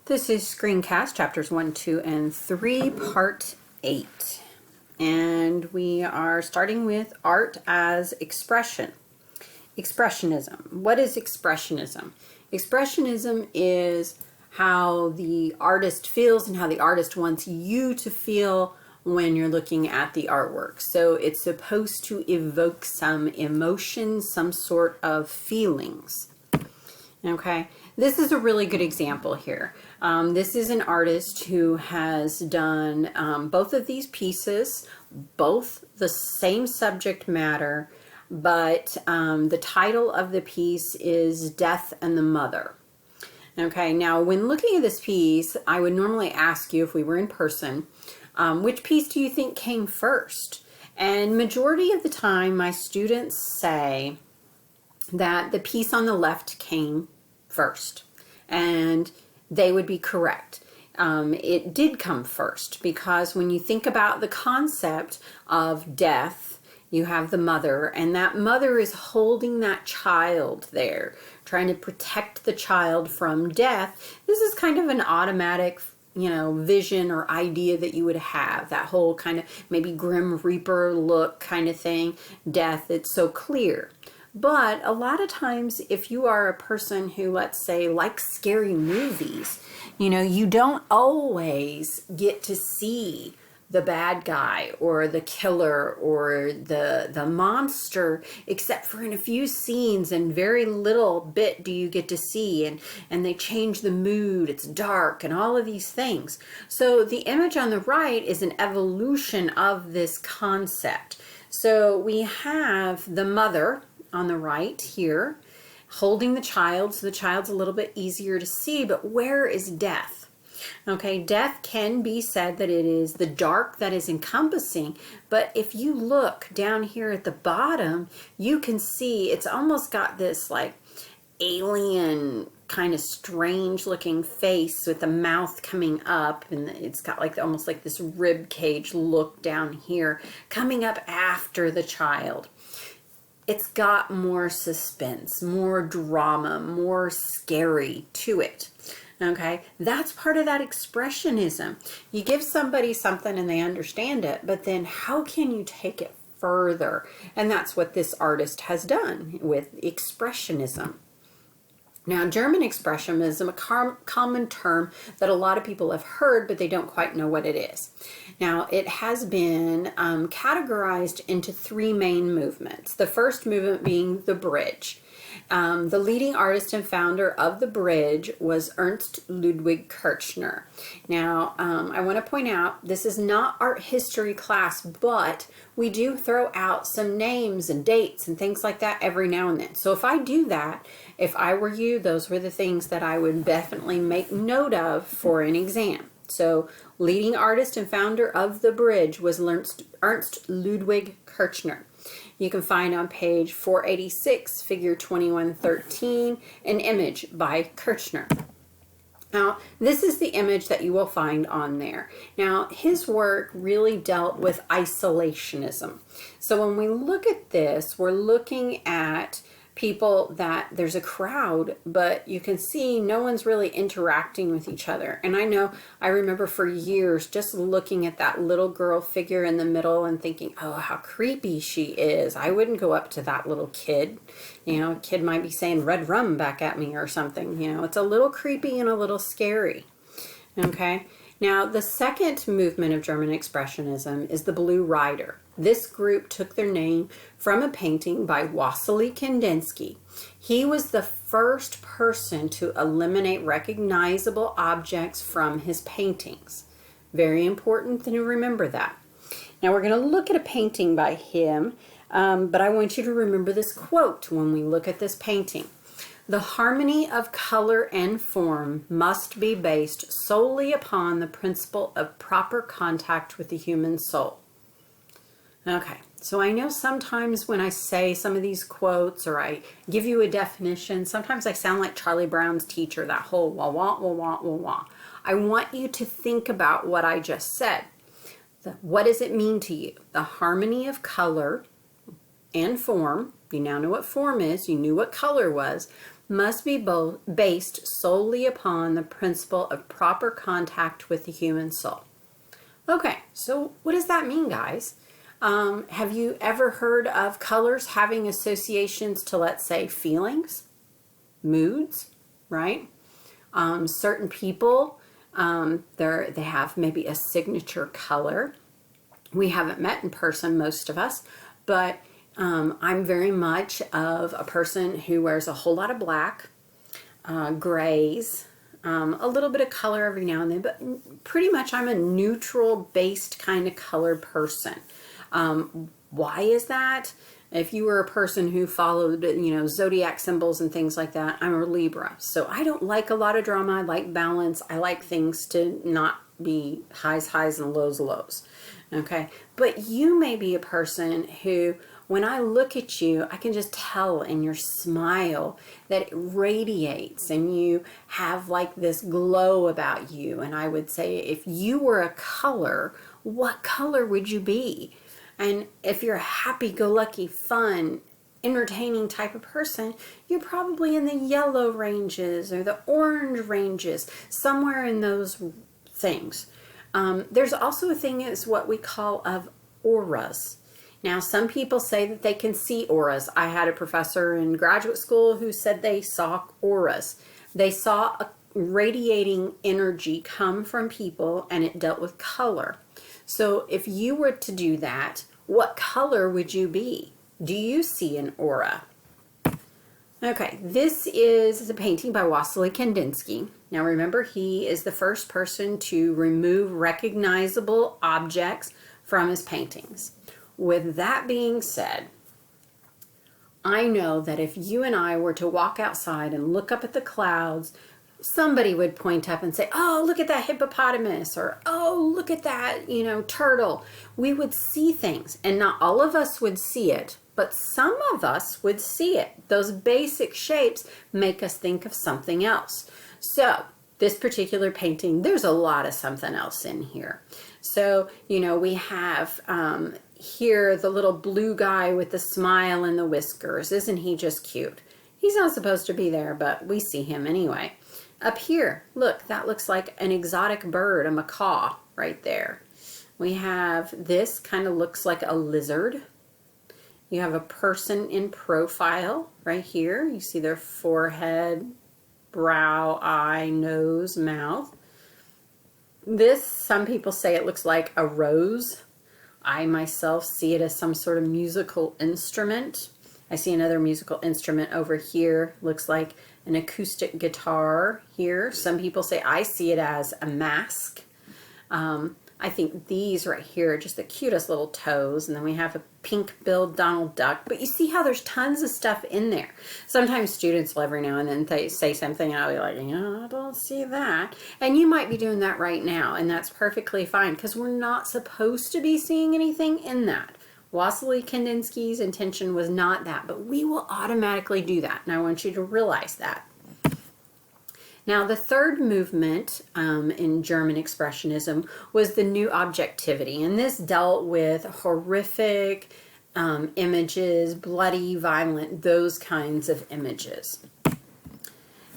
This is Screencast, chapters 1, 2, and 3, part 8. And we are starting with art as expression. Expressionism. What is expressionism? Expressionism is how the artist feels and how the artist wants you to feel when you're looking at the artwork. So it's supposed to evoke some emotion, some sort of feelings. Okay, this is a really good example here. This is an artist who has done both of these pieces, both the same subject matter, but the title of the piece is Death and the Mother. Okay, now when looking at this piece, I would normally ask you, if we were in person, which piece do you think came first? And majority of the time, my students say that the piece on the left came first, and they would be correct. It did come first because when you think about the concept of death, you have the mother, and that mother is holding that child there, trying to protect the child from death. This is kind of an automatic, vision or idea that you would have, that whole kind of maybe Grim Reaper look kind of thing. Death, it's so clear. But a lot of times, if you are a person who, let's say, likes scary movies, you don't always get to see the bad guy or the killer or the monster, except for in a few scenes, and very little bit do you get to see, and they change the mood, it's dark, and all of these things. So the image on the right is an evolution of this concept. So we have the mother on the right here, holding the child, so the child's a little bit easier to see, but where is death? Okay, death can be said that it is the dark that is encompassing, but if you look down here at the bottom, you can see it's almost got this like alien kind of strange looking face with the mouth coming up, and it's got like almost like this rib cage look down here coming up after the child. It's got more suspense, more drama, more scary to it. Okay, that's part of that expressionism. You give somebody something and they understand it, but then how can you take it further? And that's what this artist has done with expressionism. Now, German expressionism, a common term that a lot of people have heard, but they don't quite know what it is. Now, it has been categorized into three main movements. The first movement being the bridge. The leading artist and founder of the bridge was Ernst Ludwig Kirchner. Now, I want to point out, this is not art history class, but we do throw out some names and dates and things like that every now and then. So if I do that, if I were you, those were the things that I would definitely make note of for an exam. So, leading artist and founder of the bridge was Ernst Ludwig Kirchner. You can find on page 486, figure 2113, an image by Kirchner. Now, this is the image that you will find on there. Now, his work really dealt with isolationism. So when we look at this, we're looking at people that there's a crowd, but you can see no one's really interacting with each other. And I remember for years just looking at that little girl figure in the middle and thinking, oh, how creepy she is. I wouldn't go up to that little kid. A kid might be saying red rum back at me or something. It's a little creepy and a little scary. Okay. Now, the second movement of German expressionism is the Blue Rider. This group took their name from a painting by Wassily Kandinsky. He was the first person to eliminate recognizable objects from his paintings. Very important to remember that. Now, we're going to look at a painting by him, but I want you to remember this quote when we look at this painting. The harmony of color and form must be based solely upon the principle of proper contact with the human soul. Okay, so I know sometimes when I say some of these quotes or I give you a definition, sometimes I sound like Charlie Brown's teacher, that whole wah, wah, wah, wah, wah, wah. I want you to think about what I just said. What does it mean to you? The harmony of color and form. You now know what form is. You knew what color was. must be based solely upon the principle of proper contact with the human soul. Okay, so what does that mean, guys? Have you ever heard of colors having associations to, let's say, feelings, moods, right? Certain people, they have maybe a signature color. We haven't met in person, most of us, but I'm very much of a person who wears a whole lot of black, grays, a little bit of color every now and then, but pretty much I'm a neutral-based kind of colored person. Why is that? If you were a person who followed, zodiac symbols and things like that, I'm a Libra. So I don't like a lot of drama. I like balance. I like things to not be highs, and lows. Okay. But you may be a person who, when I look at you, I can just tell in your smile that it radiates and you have like this glow about you. And I would say, if you were a color, what color would you be? And if you're a happy-go-lucky, fun, entertaining type of person, you're probably in the yellow ranges or the orange ranges, somewhere in those things. There's also a thing is what we call of auras. Now, some people say that they can see auras. I had a professor in graduate school who said they saw auras. They saw a radiating energy come from people, and it dealt with color. So if you were to do that, what color would you be? Do you see an aura? Okay, this is a painting by Wassily Kandinsky. Now remember, he is the first person to remove recognizable objects from his paintings. With that being said, I know that if you and I were to walk outside and look up at the clouds, somebody would point up and say, oh, look at that hippopotamus, or oh, look at that, turtle. We would see things, and not all of us would see it, but some of us would see it. Those basic shapes make us think of something else. So this particular painting, there's a lot of something else in here. So, we have here the little blue guy with the smile and the whiskers. Isn't he just cute? He's not supposed to be there, but we see him anyway. Up here, look, that looks like an exotic bird, a macaw right there. We have this kind of looks like a lizard. You have a person in profile right here. You see their forehead, brow, eye, nose, mouth. This, some people say it looks like a rose. I myself see it as some sort of musical instrument. I see another musical instrument over here. Looks like an acoustic guitar here. Some people say I see it as a mask. I think these right here are just the cutest little toes. And then we have a pink-billed Donald Duck. But you see how there's tons of stuff in there. Sometimes students will every now and then they say something and I'll be like, I don't see that. And you might be doing that right now. And that's perfectly fine because we're not supposed to be seeing anything in that. Wassily Kandinsky's intention was not that, but we will automatically do that. And I want you to realize that. Now, the third movement in German Expressionism was the New Objectivity, and this dealt with horrific images, bloody, violent, those kinds of images.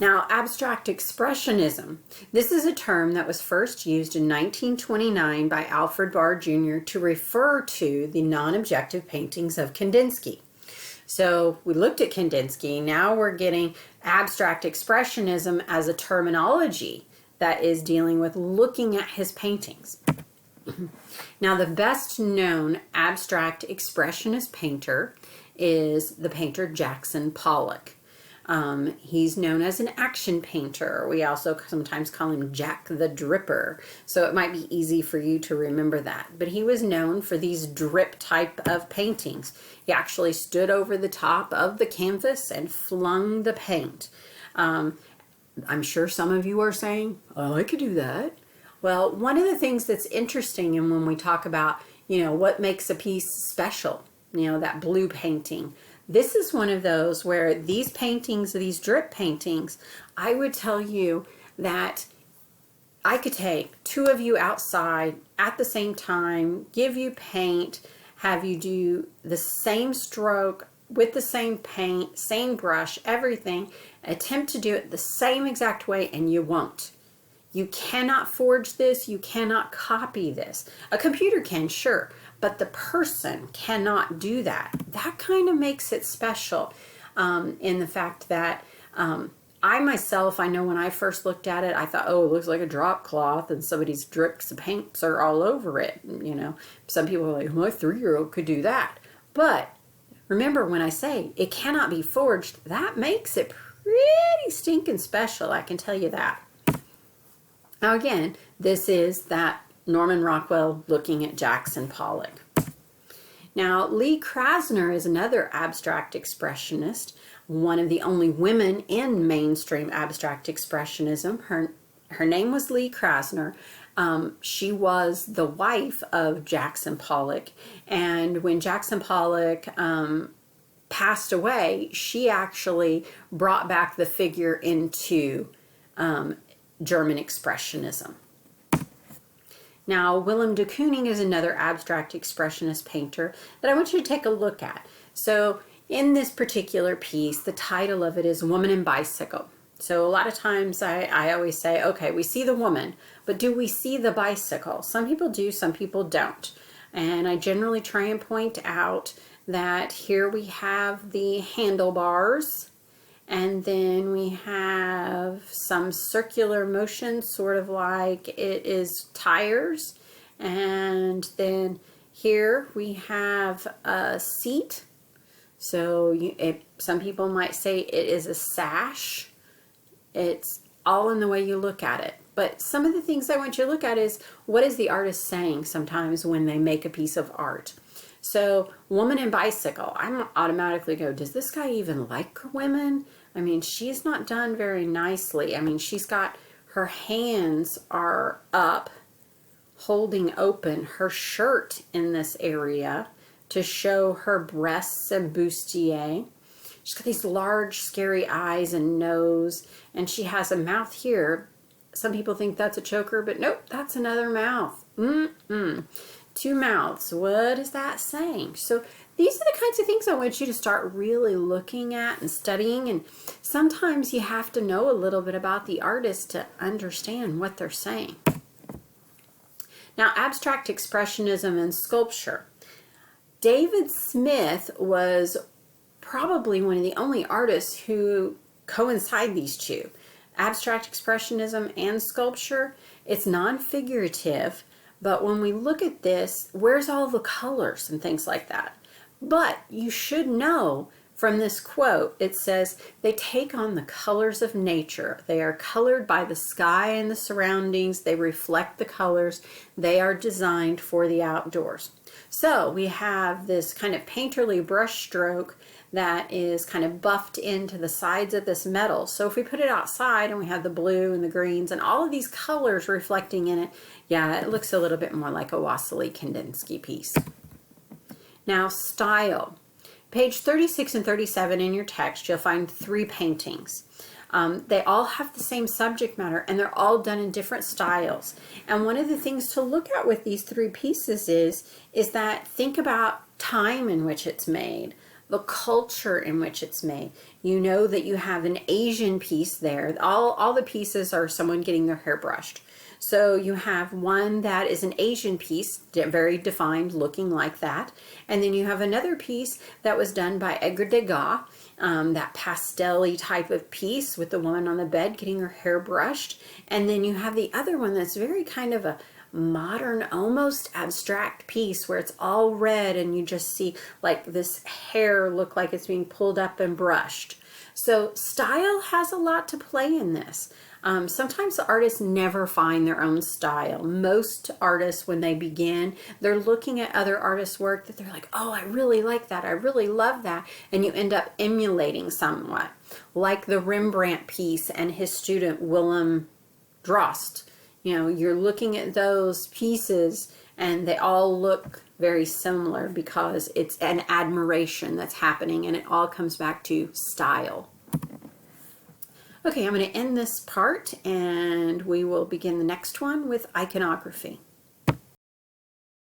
Now, Abstract Expressionism. This is a term that was first used in 1929 by Alfred Barr Jr. to refer to the non-objective paintings of Kandinsky. So we looked at Kandinsky, now we're getting Abstract Expressionism as a terminology that is dealing with looking at his paintings. Now, the best known Abstract Expressionist painter is the painter Jackson Pollock. He's known as an action painter. We also sometimes call him Jack the Dripper. So it might be easy for you to remember that. But he was known for these drip type of paintings. He actually stood over the top of the canvas and flung the paint. I'm sure some of you are saying, oh, I could do that. Well, one of the things that's interesting, and when we talk about, what makes a piece special, that blue painting, this is one of those where these paintings, these drip paintings, I would tell you that I could take two of you outside at the same time, give you paint, have you do the same stroke with the same paint, same brush, everything. Attempt to do it the same exact way and you won't. You cannot forge this. You cannot copy this. A computer can, sure, but the person cannot do that. That kind of makes it special in the fact that I myself, I know when I first looked at it, I thought, oh, it looks like a drop cloth and somebody's drips of paints are all over it. You know, some people are like, my 3-year-old could do that. But remember when I say it cannot be forged, that makes it pretty stinking special, I can tell you that. Now again, this is that Norman Rockwell looking at Jackson Pollock. Now, Lee Krasner is another abstract expressionist, one of the only women in mainstream abstract expressionism. Her name was Lee Krasner. She was the wife of Jackson Pollock, and when Jackson Pollock passed away, she actually brought back the figure into German expressionism. Now, Willem de Kooning is another abstract expressionist painter that I want you to take a look at. So in this particular piece, the title of it is Woman and Bicycle. So a lot of times I always say, okay, we see the woman, but do we see the bicycle? Some people do, some people don't. And I generally try and point out that here we have the handlebars, and then we have some circular motion, sort of like it is tires. And then here we have a seat. So some people might say it is a sash. It's all in the way you look at it. But some of the things I want you to look at is, what is the artist saying sometimes when they make a piece of art? So woman and bicycle, I'm automatically go, does this guy even like women? I mean, she's not done very nicely. I mean, she's got, her hands are up, holding open her shirt in this area to show her breasts and bustier. She's got these large, scary eyes and nose, and she has a mouth here. Some people think that's a choker, but nope, that's another mouth. Two mouths. What is that saying? So these are the kinds of things I want you to start really looking at and studying, and sometimes you have to know a little bit about the artist to understand what they're saying. Now, abstract expressionism and sculpture. David Smith was probably one of the only artists who coincide these two. Abstract expressionism and sculpture, it's non-figurative, but when we look at this, where's all the colors and things like that? But you should know from this quote, it says, they take on the colors of nature. They are colored by the sky and the surroundings. They reflect the colors. They are designed for the outdoors. So we have this kind of painterly brush stroke that is kind of buffed into the sides of this metal. So if we put it outside and we have the blue and the greens and all of these colors reflecting in it, yeah, it looks a little bit more like a Wassily Kandinsky piece. Now, style. Page 36 and 37 in your text, you'll find 3 paintings. They all have the same subject matter, and they're all done in different styles. And one of the things to look at with these 3 pieces is that think about time in which it's made, the culture in which it's made. You know that you have an Asian piece there. All the pieces are someone getting their hair brushed. So you have one that is an Asian piece, very defined, looking like that. And then you have another piece that was done by Edgar Degas, that pastel-y type of piece with the woman on the bed getting her hair brushed. And then you have the other one that's very kind of a modern, almost abstract piece where it's all red and you just see like this hair look like it's being pulled up and brushed. So style has a lot to play in this. Sometimes the artists never find their own style. Most artists, when they begin, they're looking at other artists' work that they're like, oh, I really like that. I really love that. And you end up emulating somewhat. Like the Rembrandt piece and his student Willem Drost. You know, you're looking at those pieces and they all look very similar because it's an admiration that's happening, and it all comes back to style. Okay, I'm going to end this part and we will begin the next one with iconography.